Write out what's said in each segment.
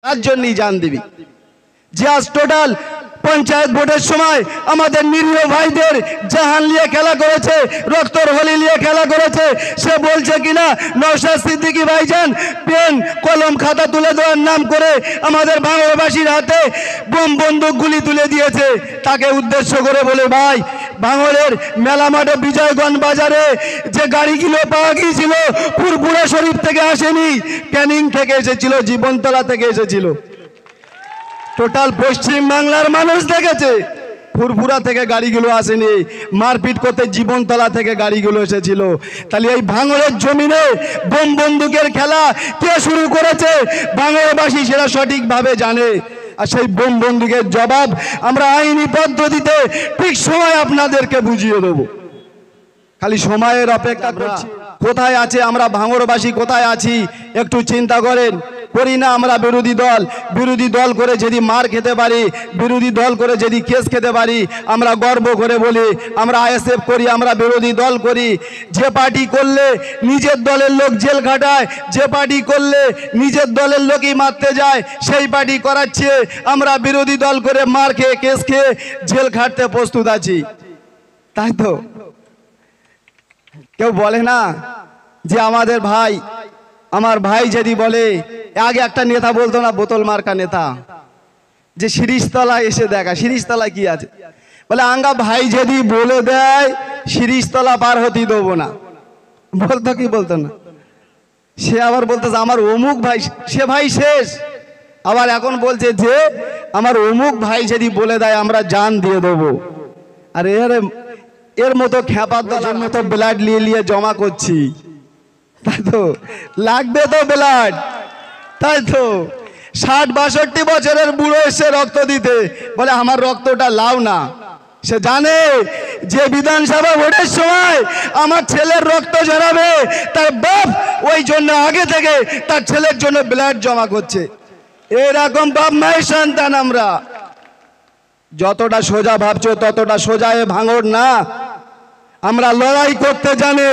তার জন্যই জান দিবি। যে আজ টোটাল পঞ্চায়েত ভোটের সময় আমাদের নিরীহ ভাইদের জাহান নিয়ে খেলা করেছে, রক্তর হোলি নিয়ে খেলা করেছে, সে বলছে কিনা নওশাদ সিদ্দিকী ভাইজান পেন কলম খাতা তুলে দেওয়ার নাম করে আমাদের ভাঙড়বাসীর হাতে বোম বন্দুক গুলি তুলে দিয়েছে। তাকে উদ্দেশ্য করে বলে, ভাই ভাঙড়ের মেলা মাঠে বিজয়গঞ্জ বাজারে যে গাড়িগুলো পাওয়া গিয়েছিল ফুরফুরা শরীফ থেকে আসেনি, ক্যানিং থেকে এসেছিল, জীবনতলা থেকে এসেছিল। টোটাল পশ্চিম বাংলার মানুষ দেখেছে, ফুরফুরা থেকে গাড়িগুলো আসেনি, মারপিট করতে জীবনতলা থেকে গাড়িগুলো এসেছিল। তাহলে এই ভাঙড়ের জমিনে বোম বন্দুকের খেলা কে শুরু করেছে ভাঙড়বাসী সেটা সঠিকভাবে জানে। আর সেই বোম বন্দুকের জবাব আমরা আইনি পদ্ধতিতে ঠিক সময় আপনাদেরকে বুঝিয়ে দেবো। খালি সময়ের অপেক্ষা করছি। কোথায় আছে আমরা ভাঙড়বাসী, কোথায় আছি একটু চিন্তা করেন। করি না আমরা বিরোধী দল করে যদি মার খেতে পারি, বিরোধী দল করে যদি কেস খেতে পারি, আমরা গর্ব করে বলি আমরা আইএসএফ করি, আমরা বিরোধী দল করি। যে পার্টি করলে নিজের দলের লোক জেল খাটায়, যে পার্টি করলে নিজের দলের লোকই মারতে যায়, সেই পার্টি করাচ্ছে আমরা বিরোধী দল করে মার খেয়ে কেস খেয়ে জেল খাটতে প্রস্তুত আছি। তাই তো কেউ বলে না যে আমাদের ভাই, আমার ভাই যদি বলে, আগে একটা নেতা বলতো না বোতল মার্কা নেতা, যে শিরিষতলা এসে দেখা, শিরিষতলা কি আছে, বলে আঙ্গা ভাই যদি বলে দেয় শিরিষতলা পার হতে দেবো না, বলতো কি বলতো না? সে আবার বলতেছে আমার অমুক ভাই, সে ভাই শেষ। আবার এখন বলছে যে আমার অমুক ভাই যদি বলে দেয় আমরা জান দিয়ে দেবো। আর এর মতো খেপার দলের মতো ব্লাড নিয়ে জমা করছি, তাই তো লাগবে তো ব্লাড, তাই তো 60-62 বছরের বুড়ো এসে রক্ত দিতে, বলে আমার রক্তটা লাও না। সে জানে যে বিধানসভা ভোটের সময় আমার ছেলের রক্ত ঝরাবে, তার বাপ ওই জন্য আগে থেকে তার ছেলের জন্য ব্লাড জমা করছে। এরকম বাপ মায়ের সন্তান আমরা। যতটা সোজা ভাবছো ততটা সোজা এ ভাঙড় না। আমরা লড়াই করতে জানি,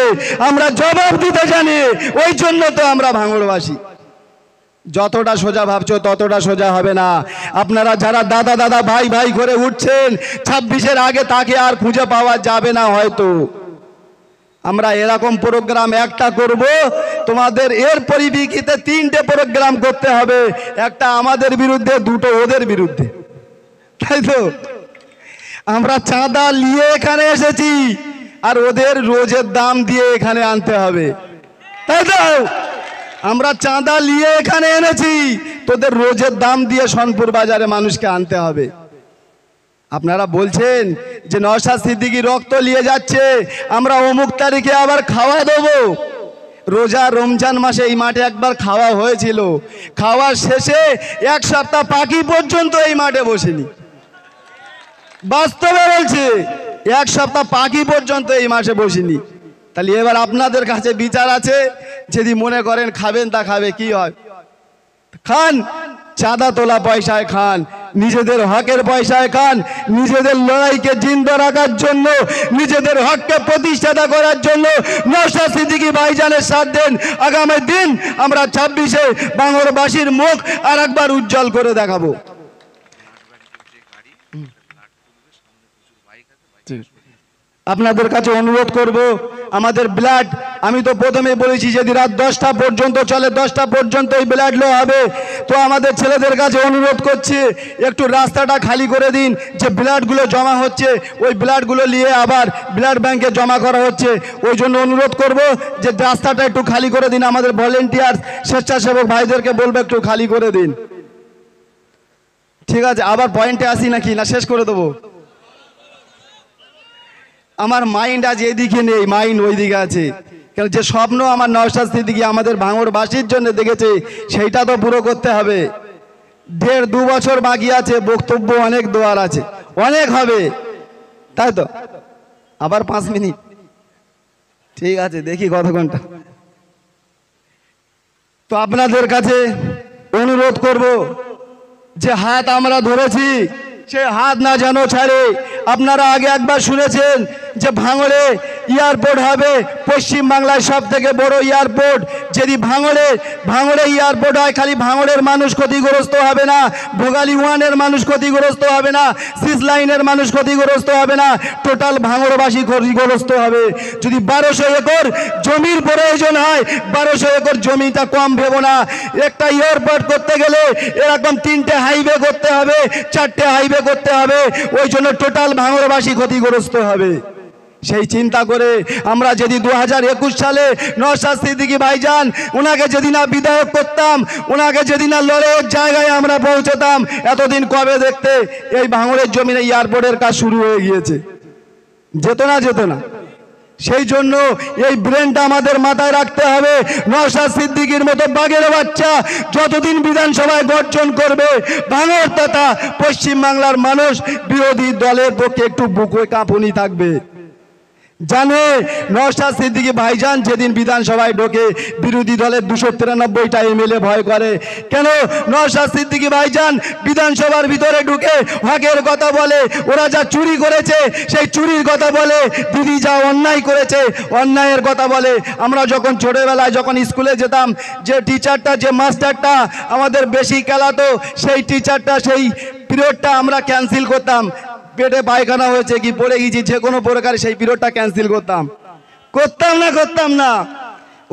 আমরা জবাব দিতে জানি, ওই জন্য তো আমরা ভাঙড়বাসী। যতটা সোজা ভাবছো ততটা সোজা হবে না। আপনারা যারা দাদা দাদা ভাই ভাই করে উঠছেন 26-এর আগে তাকে আর খুঁজে পাওয়া যাবে না হয়তো। আমরা এরকম প্রোগ্রাম একটা করব, তোমাদের এর পরিপ্রেক্ষিতে 3টে প্রোগ্রাম করতে হবে, একটা আমাদের বিরুদ্ধে, 2টো ওদের বিরুদ্ধে। তাই তো আমরা চাঁদা নিয়ে এখানে এসেছি, আর ওদের রোজের দাম দিয়ে এখানে আনতে হবে। তাই তো আমরা চাঁদা নিয়ে এখানে এনেছি, তোদের রোজের দাম দিয়ে সোনপুর বাজারে মানুষকে আনতে হবে। আপনারা বলছেন যে নওশাদ সিদ্দিকী রক্ত নিয়ে যাচ্ছে, আমরা অমুক তারিখে আবার খাওয়া দেবো। রোজা রমজান মাসে এই মাঠে একবার খাওয়া হয়েছিল, খাওয়ার শেষে 1 সপ্তাহ পাখি পর্যন্ত এই মাঠে বসেনি। বাস্তবে বলছে 1 সপ্তাহ পাখি পর্যন্ত এই মাসে বসিনি। তাহলে এবার আপনাদের কাছে বিচার আছে, যদি মনে করেন খাবেন তা খাবে, কি হয় খান, চাঁদা তোলা পয়সায় খান, নিজেদের হকের পয়সায় খান, নিজেদের লড়াইকে জিন্দা রাখার জন্য, নিজেদের হককে প্রতিষ্ঠাতা করার জন্য নওশাদ সিদ্দিকী ভাইজানের সাথ দেন। আগামী দিন আমরা 26-এ ভাঙড়বাসীর মুখ আর একবার উজ্জ্বল করে দেখাবো। আপনাদের কাছে অনুরোধ করব, আমাদের ব্লাড, আমি তো প্রথমে বলেছি যদি রাত 10টা পর্যন্ত চলে, 10টা পর্যন্ত এই ব্লাড লো হবে। তো আমাদের ছেলেদের কাছে অনুরোধ করছি একটু রাস্তাটা খালি করে দিন। যে ব্লাডগুলো জমা হচ্ছে ওই ব্লাডগুলো নিয়ে আবার ব্লাড ব্যাংকে জমা করা হচ্ছে, ওই জন্য অনুরোধ করব যে রাস্তাটা একটু খালি করে দিন। আমাদের ভলেন্টিয়ার স্বেচ্ছাসেবক ভাইদেরকে বলবো একটু খালি করে দিন। ঠিক আছে, আবার পয়েন্টে আসি নাকি, না শেষ করে দেবো? আমার মাইন্ড আজ এদিকে নেই, মাইন্ড ওই দিকে আছে। কেন যে স্বপ্ন আমার নওশাদ সিদ্দিকী আমাদের ভাঙড়বাসীর জন্য দেখেছে, সেইটা তো পুরো করতে হবে। 1.5-2 বছর বাকি আছে, বক্তব্য অনেক দেওয়ার আছে, অনেক হবে। তাই তো আবার 5 মিনিট, ঠিক আছে, দেখি কত ঘন্টা। তো আপনাদের কাছে অনুরোধ করব যে হাত আমরা ধরেছি, সে হাত না যেন ছাড়ে। আপনারা আগে একবার শুনেছেন যে ভাঙড়ে এয়ারপোর্ট হবে পশ্চিম বাংলায় সব থেকে বড় এয়ারপোর্ট। যদি ভাঙড়ে এয়ারপোর্ট হয়, খালি ভাঙড়ের মানুষ ক্ষতিগ্রস্ত হবে না, ভোগালী ওয়ানের মানুষ ক্ষতিগ্রস্ত হবে না, সিস লাইনের মানুষ ক্ষতিগ্রস্ত হবে না, টোটাল ভাঙড়বাসী ক্ষতিগ্রস্ত হবে। যদি 1200 একর জমির প্রয়োজন হয়, 1200 একর জমিটা কম ভেবো না। একটা এয়ারপোর্ট করতে গেলে এরকম 3টে হাইওয়ে করতে হবে, 4টে হাইওয়ে করতে হবে, ওই জন্য টোটাল ভাঙড়বাসী ক্ষতিগ্রস্ত হবে। সেই চিন্তা করে আমরা যদি 2021 সালে নওশাদ সিদ্দিকী ভাইজান ওনাকে যদি না বিধায়ক করতাম, ওনাকে যদি না লড়াইয়ের জায়গায় আমরা পৌঁছতাম, এতদিন কবে দেখতে এই ভাঙড়ের জমিনে এয়ারপোর্টের কাজ শুরু হয়ে গিয়েছে, যেত না। সেই জন্য এই ব্রেনটা আমাদের মাথায় রাখতে হবে। নওশাদ সিদ্দিকীর মতো বাঘের বাচ্চা যতদিন বিধানসভায় গর্জন করবে, ভাঙড় তথা পশ্চিম বাংলার মানুষ বিরোধী দলের পক্ষে একটু বুকে কাঁপুনি থাকবে। জানে নওশাদ সিদ্দিকী ভাইজান যেদিন বিধানসভায় ঢোকে বিরোধী দলের 293টা এমএলএ ভয় করে। কেন? নওশাদ সিদ্দিকী ভাইজান বিধানসভার ভিতরে ঢুকে হকের কথা বলে, ওরা যা চুরি করেছে সেই চুরির কথা বলে, দিদি যা অন্যায় করেছে অন্যায়ের কথা বলে। আমরা যখন ছোটবেলায় যখন স্কুলে যেতাম, যে টিচারটা যে মাস্টারটা আমাদের বেশি খেলাতো, সেই টিচারটা সেই পিরিয়ডটা আমরা ক্যান্সেল করতাম। পেটে পায়খানা হয়েছে কি পড়ে গেছি যে কোনো প্রকারে সেই পিরিয়ডটা ক্যান্সেল করতাম না।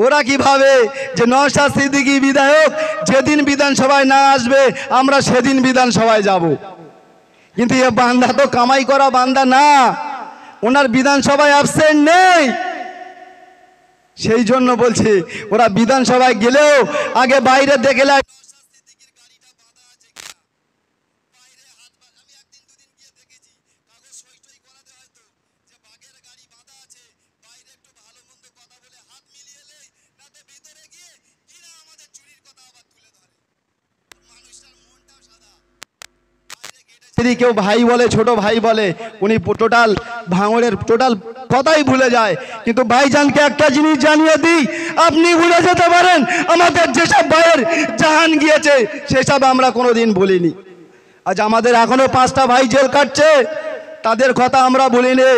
ওরা কি ভাবে যে নওশাদ সিদ্দিকী বিধায়ক যেদিন বিধানসভায় না আসবে আমরা সেদিন বিধানসভায় যাব। কিন্তু এ বান্দা তো কামাই করা বান্দা না, ওনার বিধানসভায় অ্যাবসেন্ট নেই। সেই জন্য বলছি ওরা বিধানসভায় গেলেও আগে বাইরে দেখে নেয়। যদি কেউ ভাই বলে, ছোট ভাই বলে, উনি টোটাল ভাঙড়ের টোটাল কথাই ভুলে যায়। কিন্তু ভাইজানকে একটা জিনিস জানিয়ে দিই, আপনি ভুলে যেতে পারেন, আমাদের যেসব ভাইয়ের জাহান গিয়েছে সেসব আমরা কোনোদিন ভুলিনি। আজ আমাদের এখনো 5টা ভাই জেল কাটছে, তাদের কথা আমরা বলিনি।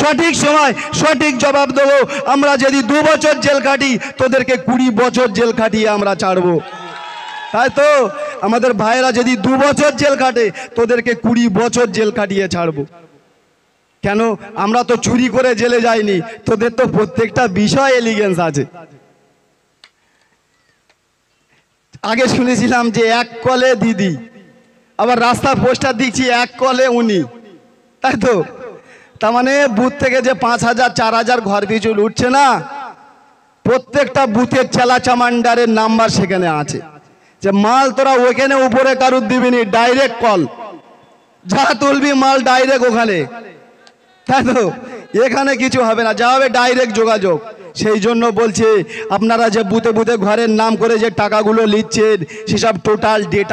সঠিক সময় সঠিক জবাব দেবো। আমরা যদি 2 বছর জেল কাটি, তোদেরকে 20 বছর জেল কাটিয়ে আমরা ছাড়বো। তাই তো আমাদের ভাইয়েরা যদি 2 বছর জেল কাটে, তোদেরকে 20 বছর জেল কাটিয়ে ছাড়বো। কেন? আমরা তো চুরি করে জেলে যাইনি, তোদের তো প্রত্যেকটা বিষয় এলিগেন্স আছে। আগে শুনেছিলাম যে 1 কলে দিদি, আবার রাস্তার পোস্টার দিচ্ছি 1 কলে উনি, তাই তো? তার মানে বুথ থেকে যে 5000 4000 ঘর পিছু উঠছে না, প্রত্যেকটা বুথের চেলা চামান্ডারের নাম্বার সেখানে আছে। যে মাল তোরা ওখানে উপরে কারুর দিবিনি, ডাইরেক্ট কল, যা তুলবি মাল ডাইরেক্ট ওখানে, তাই তো? এখানে কিছু হবে না, যা হবে ডাইরেক্ট যোগাযোগ। সেই জন্য বলছে আপনারা যে বুথে বুথে ঘরের নাম করে যে টাকাগুলো নিচ্ছেন সেসব টোটাল ডেটা